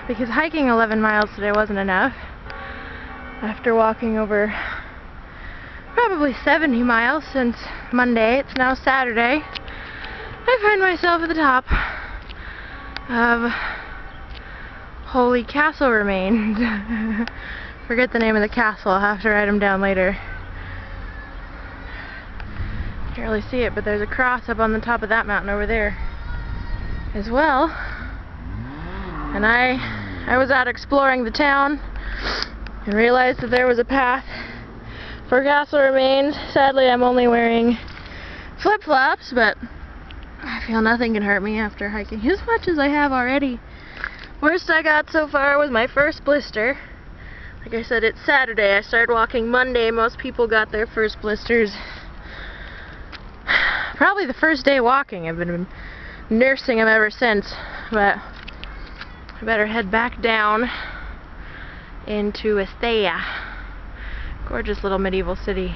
because hiking 11 miles today wasn't enough. After walking over probably 70 miles since Monday, it's now Saturday, I find myself at the top of Holy Castle remains. Forget the name of the castle, I'll have to write them down later. Can't really see it, but there's a cross up on the top of that mountain over there as well. And I was out exploring the town and realized that there was a path for castle remains. Sadly, I'm only wearing flip-flops, but I feel nothing can hurt me after hiking as much as I have already. Worst I got so far was my first blister. Like I said, it's Saturday. I started walking Monday. Most people got their first blisters probably the first day walking. I've been nursing them ever since, but I better head back down into Estella. Gorgeous little medieval city.